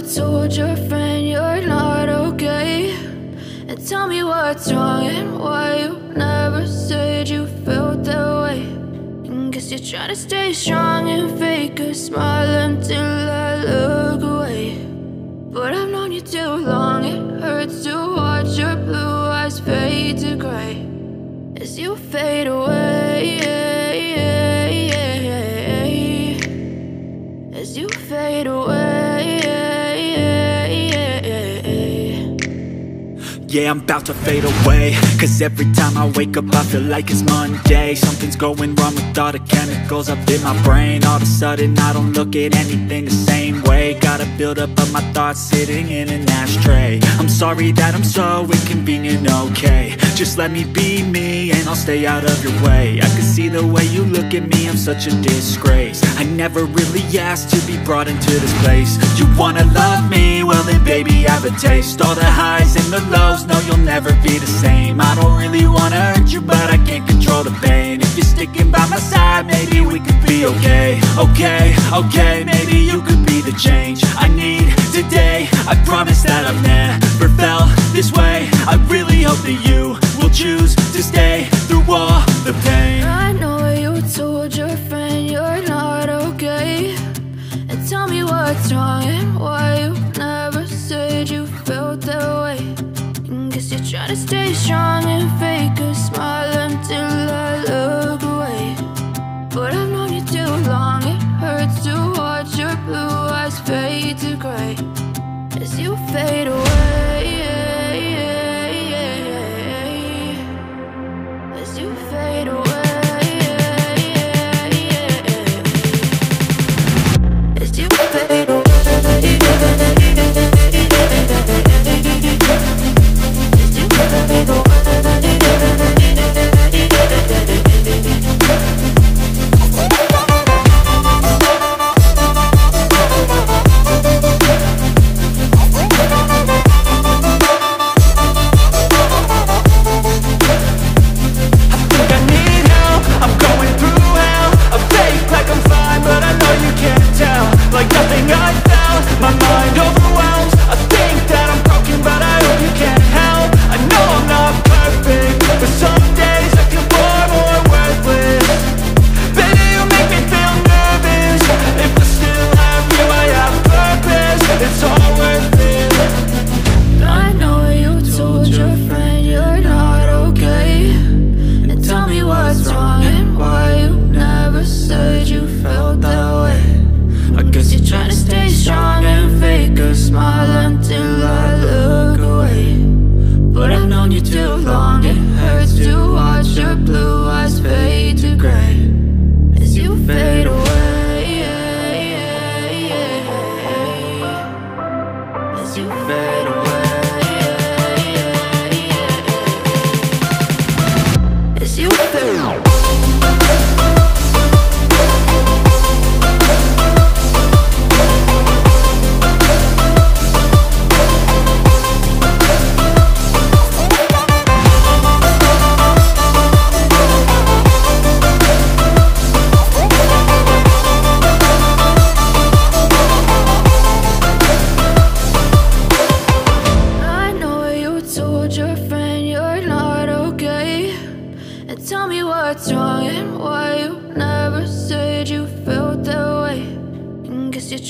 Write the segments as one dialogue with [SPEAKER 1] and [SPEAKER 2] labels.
[SPEAKER 1] told your friend you're not okay? And tell me what's wrong and why you never said you felt that way. And guess you're trying to stay strong and fake a smile until I look away. But I've known you too long, it hurts to watch your blue eyes fade to gray as you fade away, as you fade away.
[SPEAKER 2] Yeah, I'm about to fade away, cause every time I wake up I feel like it's Monday. Something's going wrong with all the chemicals up in my brain. All of a sudden I don't look at anything the same way. Got a buildup of my thoughts sitting in an ashtray. I'm sorry that I'm so inconvenient, okay? Just let me be me and I'll stay out of your way. I can see the way you look at me, I'm such a disgrace. I never really asked to be brought into this place. You wanna love me? Well then baby, have a taste. All the highs and the lows, no, you'll never be the same. I don't really wanna hurt you, but I can't control the pain. If you're sticking by my side, maybe we could be okay. Okay, maybe you could be the change I need today. I promise that I've never felt this way. I really hope that you will choose to stay through all the pain.
[SPEAKER 1] I know you told your friend you're not okay. And tell me what's wrong and why you never said you felt that way. Guess you're trying to stay strong and fake a smile until I look away. But I've known you too long, it hurts to watch your blue eyes fade to gray as you fade away, as you fade away, as you fade away.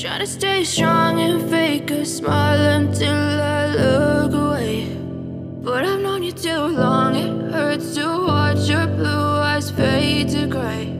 [SPEAKER 1] Trying to stay strong and fake a smile until I look away. But I've known you too long, it hurts to watch your blue eyes fade to gray